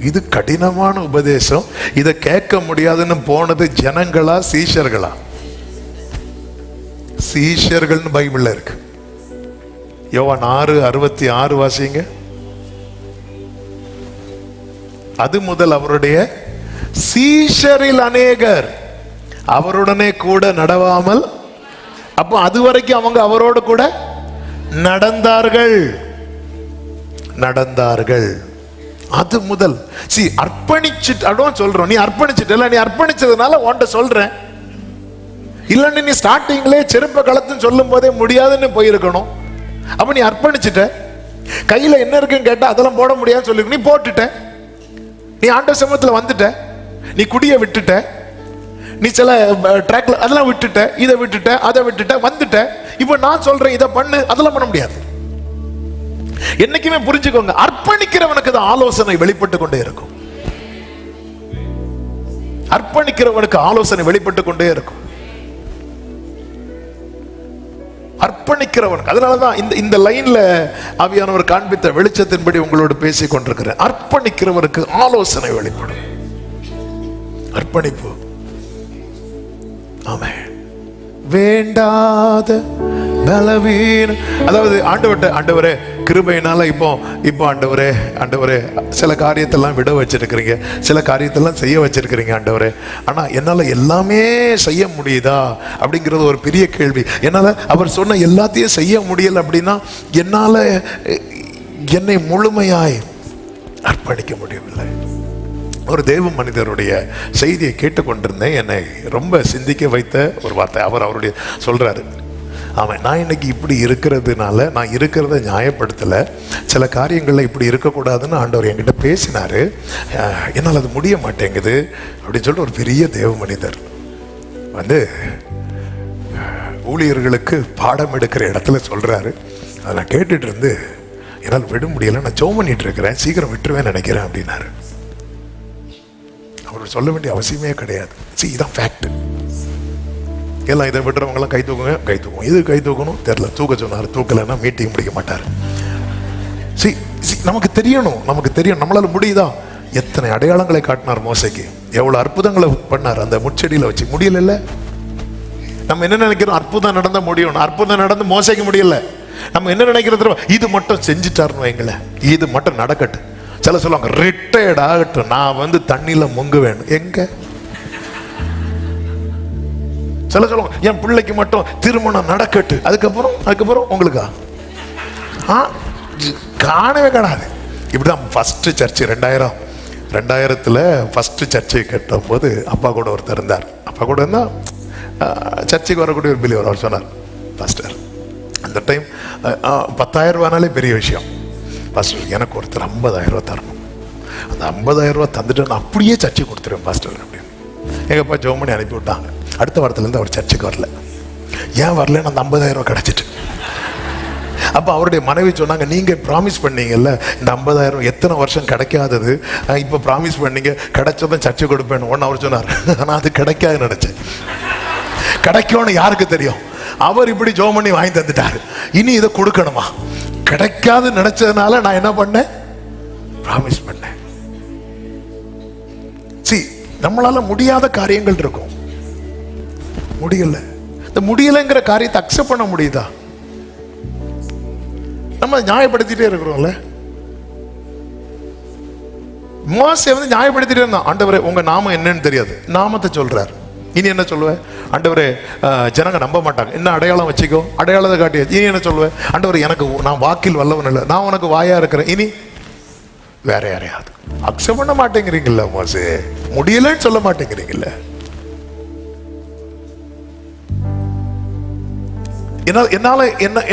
இது கடினமான உபதேசம். இதை கேட்க முடியாதுன்னு போனது ஜனங்களா சீஷர்களா? சீஷர்கள்னு பைபிள்ல இருக்கு. யோவான் 6:66 வாசிங்க. அது முதல் அவருடைய சீஷரில் அநேகர் அவருடனே கூட நடவாமல், அப்போ அது வரைக்கும் அவங்க அவரோடு கூட நடந்தார்கள். அது முதல். அர்ப்பணிச்சுட்டு அதான் சொல்றோம். நீ அர்ப்பணிச்சுட்டு, நீ அர்ப்பணிச்சதுனால உன்கிட்ட சொல்றேன். இல்லன்னு நீ ஸ்டார்டிங்லே செருப்ப களத்துன்னு சொல்லும் போதே முடியாதுன்னு போயிருக்கணும். அப்ப நீ அர்ப்பணிச்சுட்ட, கையில என்ன இருக்குன்னு கேட்டா அதெல்லாம் போட முடியாதுன்னு சொல்லி நீ போட்டுட்ட. நீ ஆண்டவர் சமூகத்துல வந்துட்ட, நீ குடிய விட்டுட்ட, நீ சில ட்ராக்ல அதெல்லாம் விட்டுட்ட, இதை விட்டுட்ட, அதை விட்டுட்ட, வந்துட்ட. இப்ப நான் சொல்றேன் இதை பண்ணு, அதெல்லாம் பண்ண முடியாது. என்னைக்குமே புரிஞ்சுக்கோங்க, அர்ப்பணிக்கிறவனுக்கு தான் ஆலோசனை வெளிப்பட்டு கொண்டே இருக்கும். அர்ப்பணிக்கிறவனுக்கு ஆலோசனை வெளிப்பட்டு கொண்டே இருக்கும். அர்ப்பணிக்கிறவனுக்கு. அதனாலதான் இந்த லைன்ல ஆவியானவர் காண்பித்த வெளிச்சத்தின்படி உங்களோடு பேசிக் கொண்டிருக்கிறேன். அர்ப்பணிக்கிறவனுக்கு ஆலோசனை வெளிப்படும். அர்ப்பணிப்பு. ஆமென். வேண்டாத பலவீனம், அதாவது ஆண்டவரே கிருபையினால இப்போ ஆண்டவரே சில காரியத்தெல்லாம் விட வச்சிருக்கிறீங்க, சில காரியத்தெல்லாம் செய்ய வச்சிருக்கிறீங்க ஆண்டவரே. ஆனா என்னால எல்லாமே செய்ய முடியுதா அப்படிங்கிறது ஒரு பெரிய கேள்வி. என்னால அவர் சொன்ன எல்லாத்தையும் செய்ய முடியல அப்படின்னா என்னால என்னை முழுமையாய் அர்ப்பணிக்க முடியவில்லை. ஒரு தேவ மனிதருடைய செய்தியை கேட்டுக்கொண்டிருந்தேன். என்னை ரொம்ப சிந்திக்க வைத்த ஒரு வார்த்தை. அவருடைய சொல்றாரு, ஆமாம், நான் இன்னைக்கு இப்படி இருக்கிறதுனால நான் இருக்கிறத நியாயப்படுத்தலை, சில காரியங்களில் இப்படி இருக்கக்கூடாதுன்னு ஆண்டவர் என்கிட்ட பேசினார், என்னால் அது முடிய மாட்டேங்குது அப்படின்னு சொல்லிட்டு ஒரு பெரிய தேவ மனிதர் வந்து ஊழியர்களுக்கு பாடம் எடுக்கிற இடத்துல சொல்கிறாரு. அதை நான் கேட்டுட்டு இருந்து என்னால் விட முடியலை, நான் ஜெபம் பண்ணிட்டு இருக்கிறேன், சீக்கிரம் விட்டுருவேன் நினைக்கிறேன் அப்படின்னாரு. அவர் சொல்ல வேண்டிய அவசியமே கிடையாது. இதான் ஃபேக்ட். எல்லாம் இதை விட்டுறவங்களாம் கை தூக்குங்க, கை தூக்கும். இது கை தூக்கணும் தெரியல, தூக்க சொன்னார். தூக்கலைன்னா மீட்டிங் முடிக்க மாட்டார். நமக்கு தெரியணும், நமக்கு தெரியும் நம்மளால முடியுதா. எத்தனை அடையாளங்களை காட்டினார் மோசைக்கு, எவ்வளவு அற்புதங்களை பண்ணார் அந்த முச்செடியில வச்சு. முடியல. நம்ம என்ன நினைக்கிறோம், அற்புதம் நடந்த முடியும். அற்புதம் நடந்து மோசைக்கு முடியல. நம்ம என்ன நினைக்கிறோம், இது மட்டும் செஞ்சுட்டாருன்னு வைங்களேன், இது மட்டும் நடக்கட்டும். சில சொல்லுவாங்க ரிட்டையர்ட் ஆகட்டும், நான் தண்ணியில முங்க வேணும். எங்க சில சொல்லுவாங்க என் பிள்ளைக்கு மட்டும் திருமணம் நடக்கட்டு, அதுக்கப்புறம் உங்களுக்கா காணவே காணாது. இப்படிதான் ஃபர்ஸ்ட் சர்ச்சு 2000 ஃபர்ஸ்ட் சர்ச்சை கட்டும் போது அப்பா கூட ஒருத்தர் இருந்தார். அப்பா கூட இருந்தா சர்ச்சுக்கு வரக்கூடிய ஒரு பிலிவர். அவர் சொன்னார், பாஸ்டர் அந்த டைம் 10,000 ரூபானாலே பெரிய விஷயம். பாஸ்டர் எனக்கு ஒருத்தர் 50,000 ரூபா தரணும், அந்த 50,000 ரூபா தந்துட்டு நான் அப்படியே சர்ச்சை கொடுத்துருவேன் பாஸ்டர் அப்படின்னு. எங்கப்பா ஜெபம் பண்ணி அனுப்பி விட்டாங்க. அடுத்த வாரத்துலேருந்து அவர் சர்ச்சுக்கு வரல. ஏன் வரலன்னு அந்த 50,000 ரூபா கிடச்சிட்டு. அப்போ அவருடைய மனைவி சொன்னாங்க, நீங்கள் ப்ராமிஸ் பண்ணீங்கல்ல இந்த 50,000 எத்தனை வருஷம் கிடைக்காதது, இப்போ ப்ராமிஸ் பண்ணீங்க கிடைச்சதும் சர்ச்சை கொடுப்பேன்னு. ஒன்று அவர் சொன்னார், ஆனால் அது கிடைக்காதுன்னு நினச்சேன். கிடைக்கும்னு யாருக்கு தெரியும். அவர் இப்படி ஜெபம் பண்ணி வாங்கி தந்துட்டாரு, இனி இதை கொடுக்கணுமா. கிடைக்காது நினைச்சதுனால நான் என்ன பண்ணேன், ப்ராமிஸ் பண்ணேன். நம்மளால முடியாத காரியங்கள் இருக்கும். முடியல. இந்த முடியலைங்கிற காரியத்தை அக்செப்ட் பண்ண முடியுதா? நம்ம நியாயப்படுத்திட்டே இருக்கிறோம்ல. மோசே நியாயப்படுத்திட்டே இருந்தான். ஆண்டவரே உங்க நாமம் என்னன்னு தெரியாது, நாமத்தை சொல்றார். இனி என்ன சொல்லுவேன், ஆண்டவரே ஜனங்க நம்ப மாட்டாங்க, என்ன அடையாளம் வச்சுக்கோ, அடையாளத்தை காட்டிய. இனி என்ன சொல்லுவேன், ஆண்டவரே எனக்கு நான் வாக்கில் வல்லவன் இல்லை, நான் உனக்கு வாயா இருக்கிறேன். இனி வேற யாரையாவது அக்செப்ட் பண்ண மாட்டேங்கிறீங்கல்ல மோசே, முடியலன்னு சொல்ல மாட்டேங்கிறீங்கல்ல.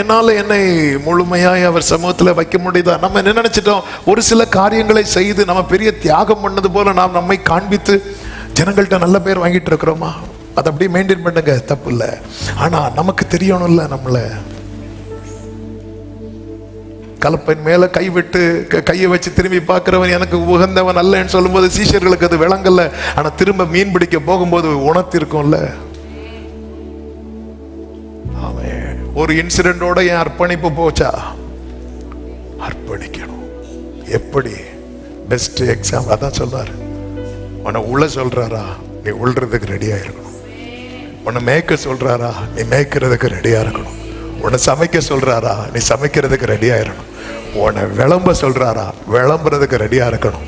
என்னால என்னை முழுமையாய் அவர் சமூகத்தில் வைக்க முடியுதா? நம்ம என்ன நினைச்சிட்டோம், ஒரு சில காரியங்களை செய்து நம்ம பெரிய தியாகம் பண்ணது போல நாம் நம்மை காண்பித்து ஜனங்கள்கிட்ட நல்ல பேர் வாங்கிட்டு இருக்கிறோமா? அதை அப்படியே மெயின்டைன் பண்ணுங்க, தப்பு இல்லை. ஆனா நமக்கு தெரியணும்ல, நம்மளை கலப்பையின் மேல கை விட்டு கையை வச்சு திரும்பி பார்க்கிறவன் எனக்கு உகந்தவன் அல்லன்னு சொல்லும்போது சீஷர்களுக்கு அது விளங்கல. ஆனா திரும்ப மீன் பிடிக்க போகும்போது உணர்த்திருக்கும்ல. ஒரு இன்சிடென்டோட என் அர்ப்பணிப்பு போச்சா? அர்ப்பணிக்கணும். எப்படி? பெஸ்ட் எக்ஸாம்பிள் அதான் சொல்றாரு. உன்னை உள்ள சொல்றாரா, நீ உள்றதுக்கு ரெடியா இருக்கணும். உன்னை மேய்க்க சொல்றாரா, நீ மேய்க்கிறதுக்கு ரெடியா இருக்கணும். உன்னை சமைக்க சொல்றாரா, நீ சமைக்கிறதுக்கு ரெடியா இருக்கணும். உன்னை விளம்ப சொல்றாரா, விளம்புறதுக்கு ரெடியா இருக்கணும்.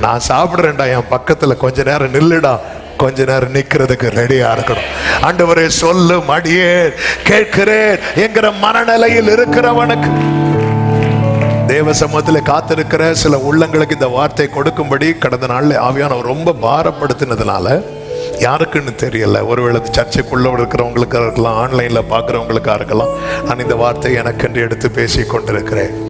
நான் சாப்பிடுறேன்டா, என் பக்கத்துல கொஞ்ச நேரம் நில்லுடா, கொஞ்ச நேரம் நிக்கிறதுக்கு ரெடியா இருக்கணும். ஆண்டவரே சொல்லும் அடியே கேட்கிறேன் என்கிற மனநிலையில் இருக்கிறவனுக்கு தேவ சமூகத்தில் காத்திருக்கிற சில உள்ளங்களுக்கு இந்த வார்த்தை கொடுக்கும்படி கடந்த நாள்ல ஆவியானவர் ரொம்ப பாரப்படுத்தினதுனால, யாருக்குன்னு தெரியல, ஒருவேளை சர்ச்சைக்குள்ள இருக்கிறவங்களுக்கா இருக்கலாம், ஆன்லைன்ல பாக்குறவங்களுக்கா இருக்கலாம், நான் இந்த வார்த்தையை எனக்கென்று எடுத்து பேசி கொண்டிருக்கிறேன்.